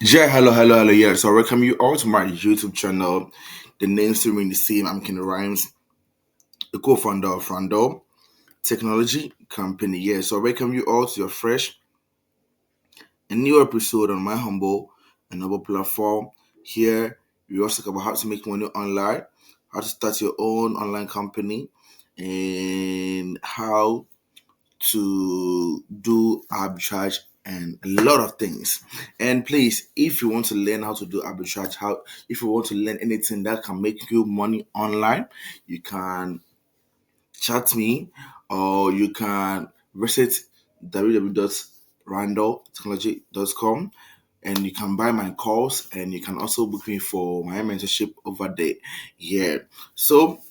Yeah, hello. Yeah, so I welcome you all to my YouTube channel. The name still remain the same. I'm Kenny Rhymes, the co-founder of Randall Technology Company. Yeah, so I welcome you all to your fresh and new episode on my humble and noble platform. Here, we also talk about how to make money online, how to start your own online company, and how to do arbitrage and a lot of things. And please, if you want to learn how to do arbitrage, how if you want to learn anything that can make you money online, you can chat me or you can visit www.randalltechnology.com and you can buy my course and you can also book me for my mentorship over there. Yeah. So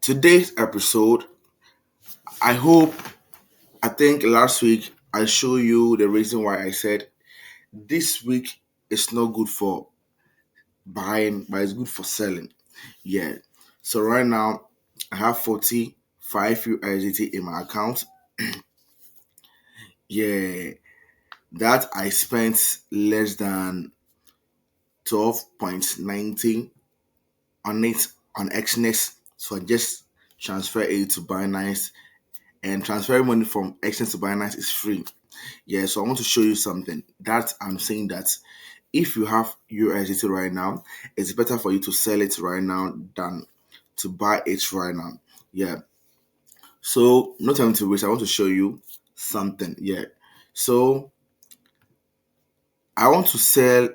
today's episode, I hope I think last week I showed you the reason why I said this week is not good for buying, but it's good for selling. Yeah. So right now I have 45 USDT in my account. Yeah. That I spent less than 12.90 on it on exness. So I just transfer it to Binance and transferring money from exness to Binance is free. Yeah, so I want to show you something that I'm saying that if you have USDT right now, it's better for you to sell it right now than to buy it right now. Yeah. So no time to waste. I want to show you something. Yeah. So I want to sell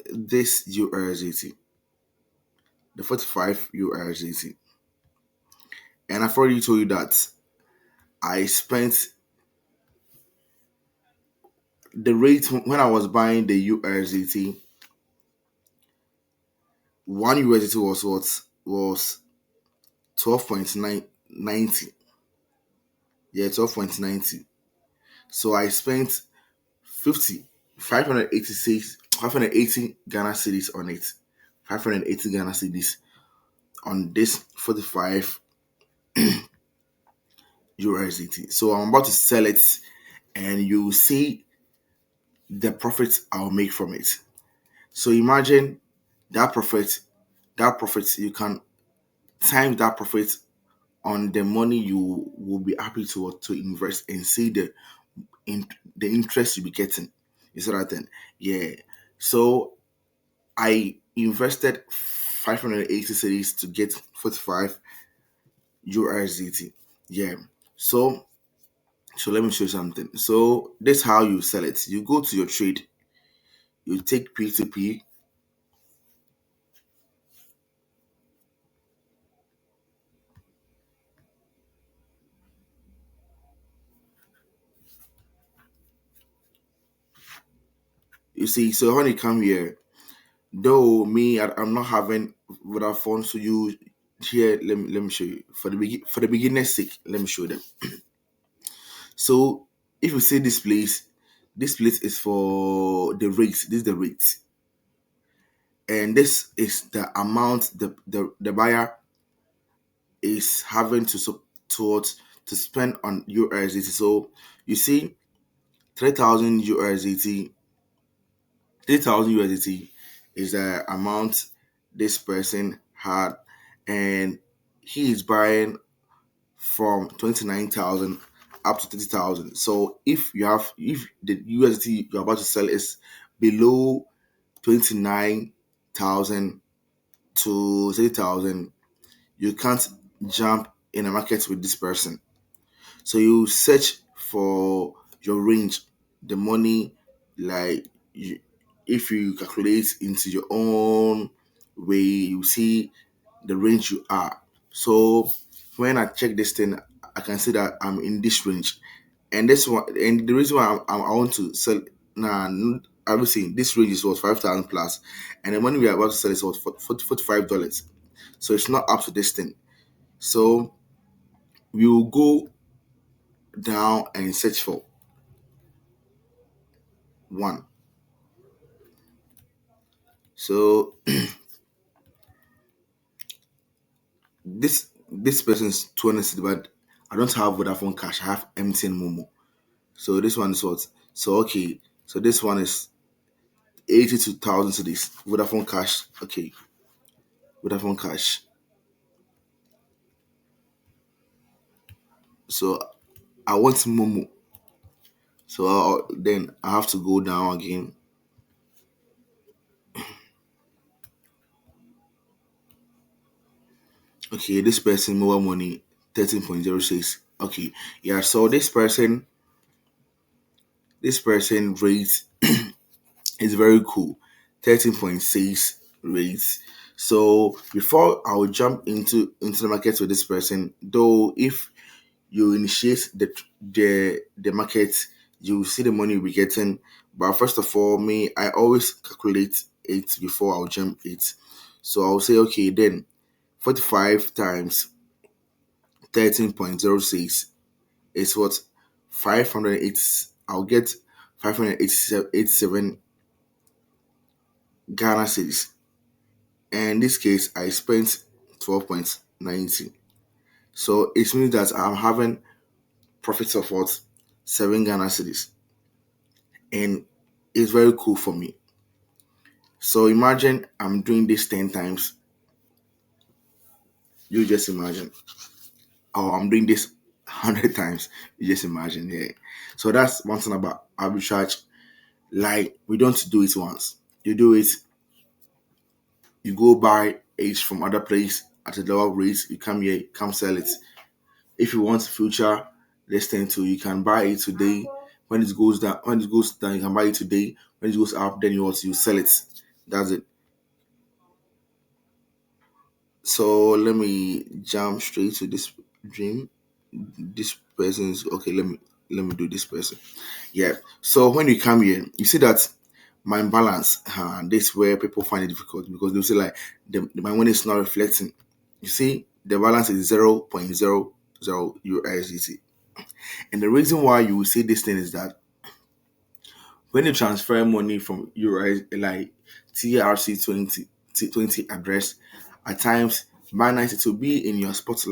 this USDT, the 45 USDT. And I've already told you that I spent the rate when I was buying the USDT, one USDT was what was 12.90. Yeah, 12.90. So I spent 50, 586, 580 Ghana cedis on it. 580 Ghana cedis on this 45 USDT. So I'm about to sell it and you see the profit I'll make from it. So imagine that profit, you can time that profit on the money you will be happy to invest and see in the interest you'll be getting. Is that then? Yeah. So I invested 580 cities to get 45 USDT. Yeah. So let me show you something. So this is how you sell it. You go to your trade, you take P2P. You see, so when you come here, though me, I'm not having Vodafone, so you here. Let me show you for the beginner's sake. Let me show them. So if you see this place is for the rate. This is the rate, and this is the amount the buyer is having to spend on USDT. So you see 3,000 USDT, 3,000 USDT is the amount this person had, and he is buying from 29,000 up to 30,000. So if the USDT you're about to sell is below 29,000 to 30,000, you can't jump in a market with this person. So you search for your range, the money, like you, if you calculate into your own way, you see the range you are. So when I check this thing, I can see that I'm in this range, and this one, and the reason why I want to sell now. Obviously, this range is was 5,000 plus, and the money we are about to sell is was $45. So it's not up to this thing. So we will go down and search for one. So this person's 200 but I don't have Vodafone cash. I have MTN Momo. So this one is what? So okay. So this one is 82,000 to this Vodafone Cash. Okay, Vodafone Cash. So I want Momo. So then I have to go down again. Okay, this person mobile money 13.06. Okay, yeah. So this person rate is very cool, 13.6 rates. So before I will jump into the market with this person, though, if you initiate the market, you will see the money you'll be getting. But first of all, me, I always calculate it before I'll jump it. So I'll say, okay, then 45 times 13.06 is what 580. I'll get 587 Ghana cedis. And in this case, I spent 12.90. So it means that I'm having profits of what 7 Ghana cedis, and it's very cool for me. So imagine I'm doing this 10 times. You just imagine. Or I'm doing this 100 times. You just imagine. Yeah. So that's one thing about arbitrage. Like, we don't do it once. You do it, you go buy it from other place at a lower rate, you come here, come sell it. If you want future listing too, you can buy it today. When it goes down, you can buy it today. When it goes up, then you sell it. That's it. So let me jump straight to this dream. This person's okay. Let me do this person. Yeah. So when you come here, you see that my balance. This is where people find it difficult because they'll say like my money is not reflecting. You see, the balance is 0.00 USDT, and the reason why you will see this thing is that when you transfer money from your like TRC20 address, at times Binance, it will be in your spot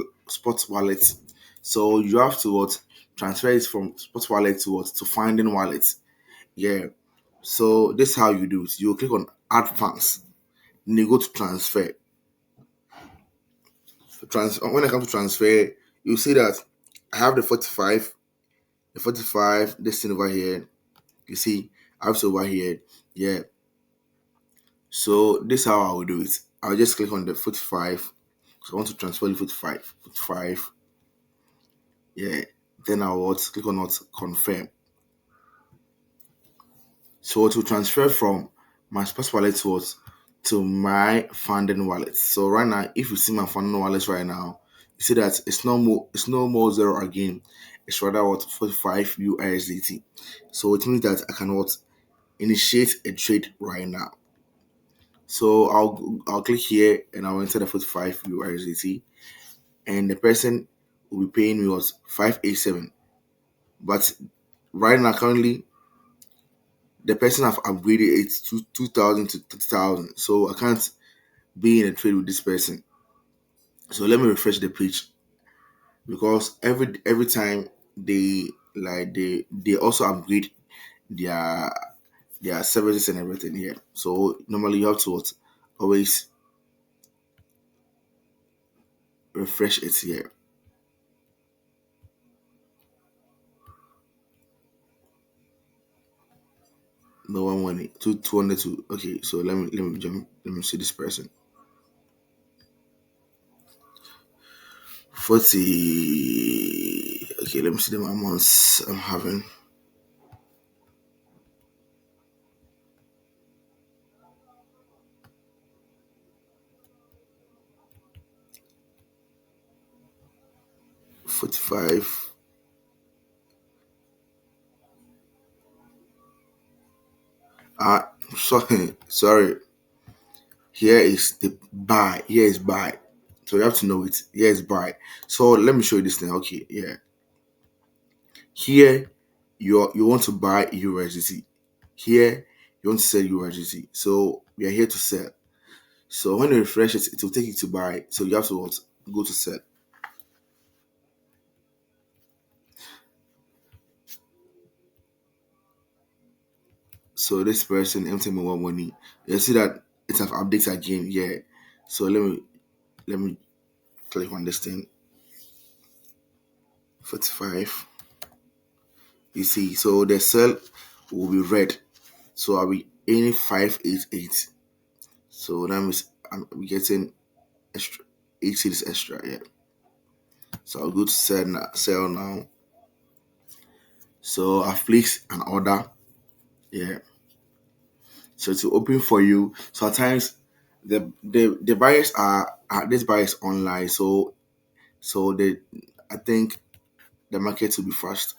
wallet. So you have to transfer it from spot wallet to finding wallet. Yeah. So this is how you do it. You click on add funds. Then you go to transfer. When I come to transfer, you see that I have the 45, this thing over here. You see, I have it over here. Yeah. So this is how I will do it. I'll just click on the 45. So I want to transfer the 45. 45. Yeah. Then I will click on not confirm. So to transfer from my Sparse wallet to my funding wallet. So right now, if you see my funding wallet right now, you see that it's no more zero again. It's rather what 45 USDT. So it means that I can initiate a trade right now. So I'll click here and I'll enter the 45 USDT, and the person will be paying me was 587. But right now currently the person have upgraded it to 2,000 to 30,000. So I can't be in a trade with this person. So let me refresh the page because every time they also upgrade their their services and everything here. So normally you have to always refresh it here. No one money. 202. Okay, so let me jump. Let me see this person. 40. Okay, let me see the amounts I'm having. 45. Sorry. Here is the buy. Here is buy. So you have to know it. Here is buy. So let me show you this thing. Okay, yeah. Here you want to buy USDT. Here you want to sell USDT. So we are here to sell. So when you refresh it, it will take you to buy. So you have to go to sell. So this person empty me more money. You see that it have updates again. Yeah. So let me click on this thing. 45. You see, so the cell will be red. So I'll be aiming 588. So that means I'm getting extra 8 cities extra. Yeah. So I'll go to sell now. So I've placed an order. Yeah. So to open for you. So at times the buyers are these buyers online. So they I think the market will be fast.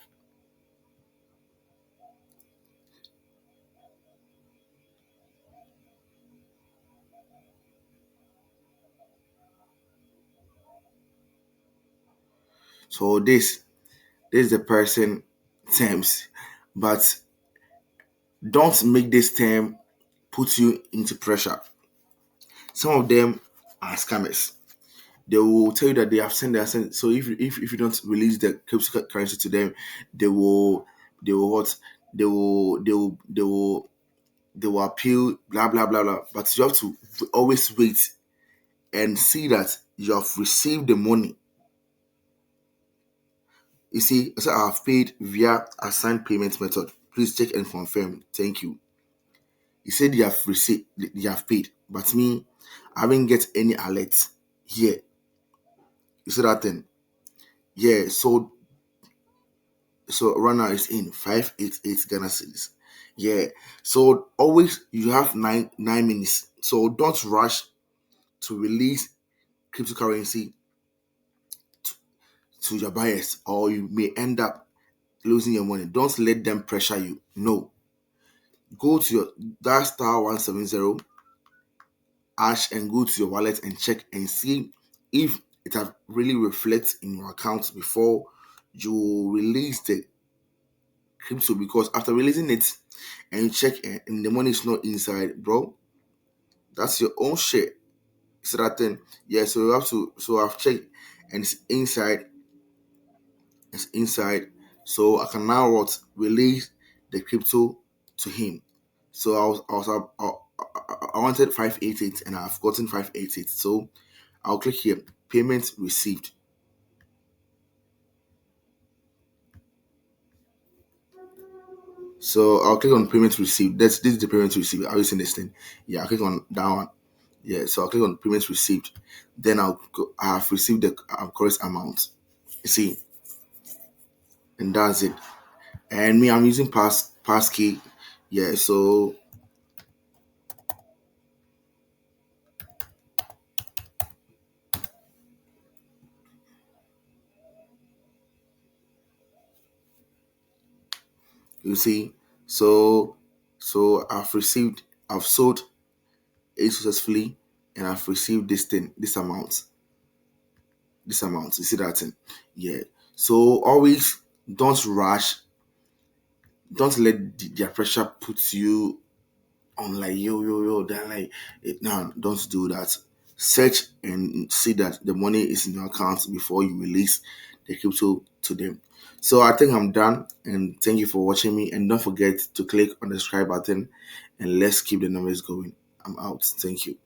So this is the person terms, but don't make this term put you into pressure. Some of them are scammers. They will tell you that they have sent their sent. So if you don't release the cryptocurrency to them, they will what they will appeal, blah blah blah blah. But you have to always wait and see that you have received the money. You see, so I have paid via assigned payment method. Please check and confirm. Thank you. He said you have received, you have paid, but me, I haven't get any alert here. You see that thing? Yeah. So runner is in 588 Ghana cedis. Yeah. So always you have nine minutes. So don't rush to release cryptocurrency to your buyers, or you may end up losing your money. Don't let them pressure you. No. Go to your that star 170 hash and go to your wallet and check and see if it have really reflects in your account before you release the crypto, because after releasing it and you check and the money is not inside, bro, that's your own share. So that thing, yeah. So you have to. So I've checked and it's inside. It's inside. So I can now what release the crypto to him. So I wanted 588 and I've gotten 588. So I'll click here. Payment received. So I'll click on payment received. This is the payment received. Are you seeing this thing? Yeah, I'll click on that one. Yeah, so I'll click on payments received. Then I have received the correct amount. You see, and that's it. And me, I'm using passkey. Yeah, so you see, so I've sold it successfully, and I've received this thing, this amount. You see that thing? Yeah. So always don't rush. Don't let their pressure put you on like yo. Then like no, don't do that. Search and see that the money is in your account before you release the crypto to them. So I think I'm done, and thank you for watching me, and don't forget to click on the subscribe button, and let's keep the numbers going. I'm out. Thank you.